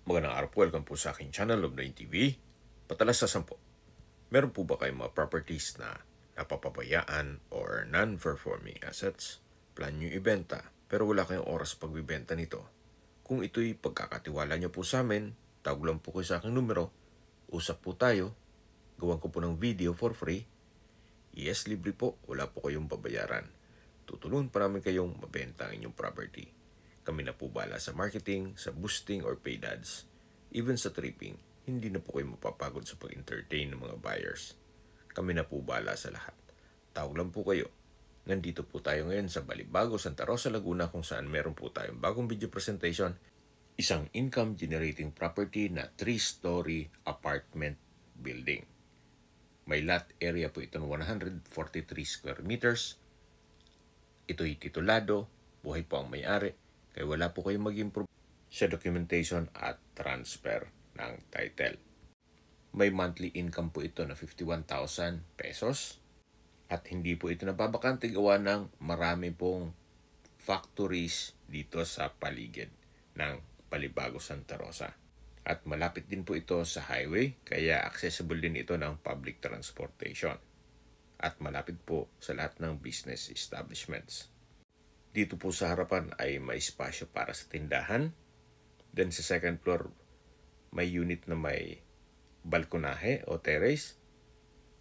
Magandang araw po, welcome po sa aking channel, Lobnoy TV. Patalasasan po, meron po ba kayong mga properties na napapabayaan or non-performing assets? Plan nyo ibenta, pero wala kayong oras pagbibenta nito. Kung ito'y pagkakatiwala nyo po sa amin, tawag lang po kayo sa aking numero, usap po tayo, gawan ko po ng video for free. Yes, libre po, wala po kayong babayaran. Tutulungan pa namin kayong mabenta ang inyong property. Kami na po bala sa marketing, sa boosting or paid ads. Even sa tripping, hindi na po kayo mapapagod sa pag-entertain ng mga buyers. Kami na po bala sa lahat. Tawag lang po kayo. Nandito po tayo ngayon sa Balibago, Santa Rosa, Laguna kung saan meron po tayong bagong video presentation. Isang income-generating property na 3-story apartment building. May lot area po ito ng 143 square meters. Ito'y titulado, buhay po ang may-ari. Kaya wala po kayong mag-improve sa documentation at transfer ng title. May monthly income po ito na 51,000 pesos. At hindi po ito nababakante gawa ng marami pong factories dito sa paligid ng Balibago, Santa Rosa. At malapit din po ito sa highway, kaya accessible din ito ng public transportation. At malapit po sa lahat ng business establishments. Dito po sa harapan ay may espasyo para sa tindahan. Then sa second floor, may unit na may balkonahe o terrace.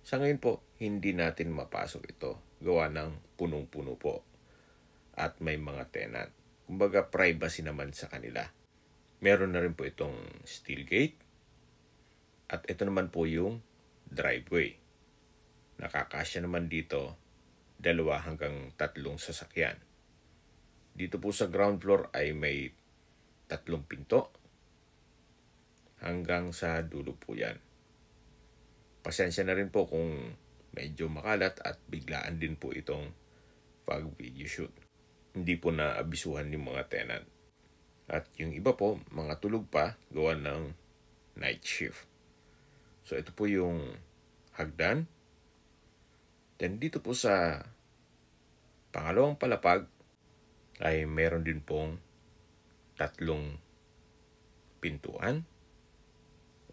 Sa ngayon po, hindi natin mapasok ito. Gawa ng punong-puno po. At may mga tenant. Kumbaga privacy naman sa kanila. Meron na rin po itong steel gate. At ito naman po yung driveway. Nakakasya naman dito 2 hanggang 3 sasakyan. Dito po sa ground floor ay may 3 pinto. Hanggang sa dulo po yan. Pasensya na rin po kung medyo makalat at biglaan din po itong pag-video shoot. Hindi po naabisuhan ng mga tenant. At yung iba po, mga tulog pa, gawa ng night shift. So ito po yung hagdan. Then dito po sa pangalawang palapag, ay meron din pong 3 pintuan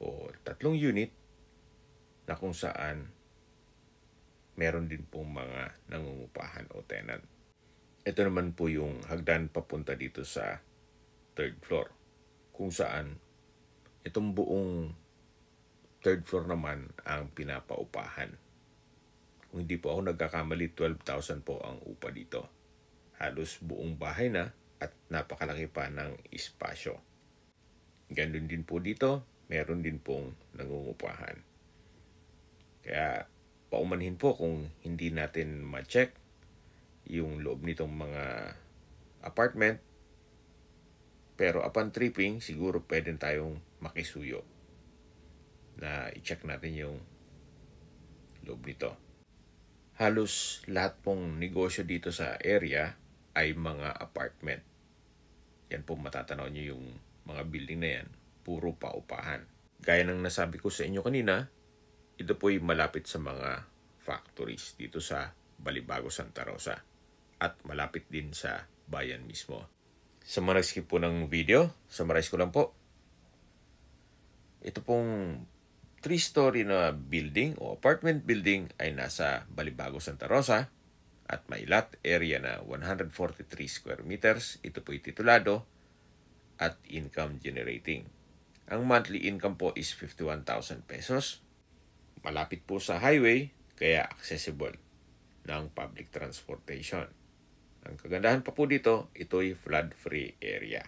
o 3 unit na kung saan meron din pong mga nangungupahan o tenant. Ito naman po yung hagdan papunta dito sa 3rd floor kung saan itong buong 3rd floor naman ang pinapaupahan. Kung hindi po ako nagkakamali, 12,000 po ang upa dito. Halos buong bahay na at napakalaki pa ng espasyo. Ganun din po dito, meron din pong nangungupahan. Kaya paumanhin po kung hindi natin ma-check yung loob nitong mga apartment. Pero upon tripping, siguro pwede tayong makisuyo na i-check natin yung loob nito. Halos lahat pong negosyo dito sa area ay mga apartment. Yan po matatanaw nyo yung mga building na yan. Puro paupahan. Gaya ng nasabi ko sa inyo kanina, ito po'y malapit sa mga factories dito sa Balibago, Santa Rosa. At malapit din sa bayan mismo. Summarize ko po ng video. Summarize ko lang po. Ito pong 3-story na building o apartment building ay nasa Balibago, Santa Rosa. At may lot area na 143 square meters. Ito po'y titulado at income generating. Ang monthly income po is 51,000 pesos. Malapit po sa highway, kaya accessible ng public transportation. Ang kagandahan pa po dito, ito'y flood-free area.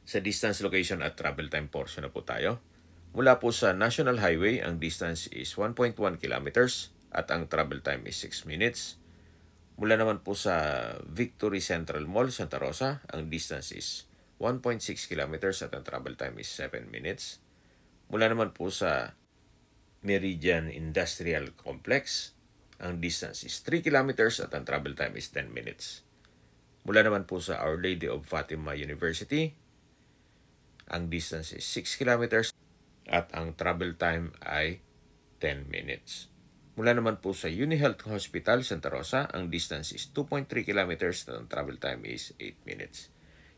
Sa distance, location at travel time portion na po tayo. Mula po sa National Highway, ang distance is 1.1 kilometers at ang travel time is 6 minutes. Mula naman po sa Victory Central Mall, Santa Rosa, ang distance is 1.6 kilometers at ang travel time is 7 minutes. Mula naman po sa Meridian Industrial Complex, ang distance is 3 kilometers at ang travel time is 10 minutes. Mula naman po sa Our Lady of Fatima University, ang distance is 6 kilometers at ang travel time ay 10 minutes. Mula naman po sa UniHealth Hospital, Santa Rosa, ang distance is 2.3 kilometers at ang travel time is 8 minutes.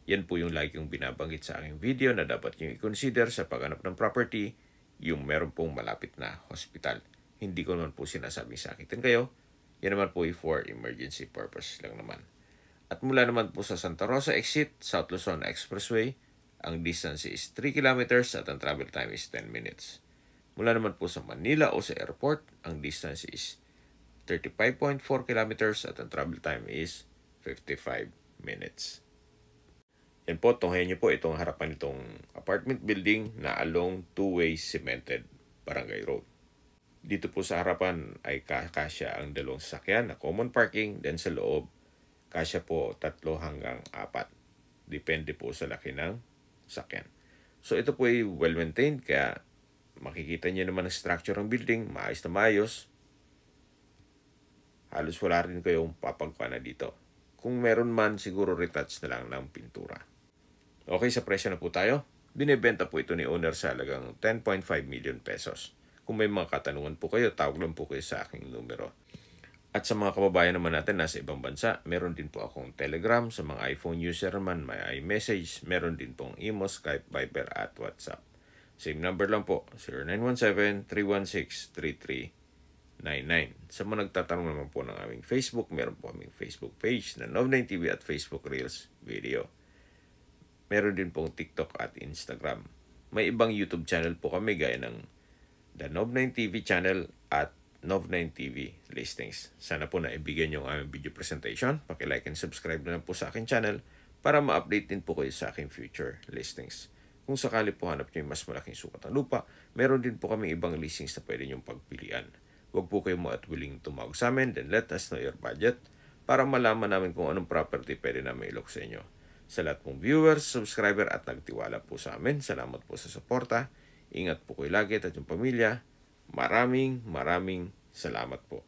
Yan po yung lagi kong binabanggit sa aking video na dapat nyo i-consider sa paghanap ng property, yung meron pong malapit na hospital. Hindi ko naman po sinasabing sakitin kayo. Yan naman po for emergency purpose lang naman. At mula naman po sa Santa Rosa exit, South Luzon Expressway, ang distance is 3 kilometers at ang travel time is 10 minutes. Mula naman po sa Manila o sa airport, ang distance is 35.4 kilometers at ang travel time is 55 minutes. Yan po, tunghayan nyo po itong harapan nitong apartment building na along two-way cemented barangay road. Dito po sa harapan ay kasya ang dalawang sasakyan na common parking, then sa loob, kasya po 3 hanggang 4. Depende po sa laki ng sasakyan. So ito po ay well-maintained, kaya makikita nyo naman ang structure ng building, maayos na maayos. Halos wala rin kayong papagpana dito. Kung meron man, siguro retouch na lang ng pintura. Okay, sa presyo na po tayo. Binibenta po ito ni owner sa halagang 10.5 million pesos. Kung may mga katanungan po kayo, tawag lang po kayo sa aking numero. At sa mga kababayan naman natin nasa ibang bansa, meron din po akong Telegram. Sa mga iPhone user naman, may iMessage. Meron din pong Imo, Skype, Viber at WhatsApp. Same number lang po, 0917-316-3399. Sa mga nagtatanong naman po ng aming Facebook, meron po aming Facebook page na Nov9TV at Facebook Reels Video. Meron din pong TikTok at Instagram. May ibang YouTube channel po kami gaya ng The Nov9TV channel at Nov9TV Listings. Sana po na ibigyan nyo ang aming video presentation. Paki-like and subscribe na lang po sa akin channel para ma-update din po kayo sa aking future listings. Kung sakali po hanap nyo yung mas malaking sukat ng lupa, meron din po kami ibang listings na pwede nyong pagpilian. Huwag po kayo at willing tumawag sa amin, then let us know your budget para malaman namin kung anong property pwede namin ilok sa inyo. Sa lahat pong viewers, subscriber at nagtiwala po sa amin, salamat po sa suporta. Ingat po kayo lagi at yung pamilya. Maraming salamat po.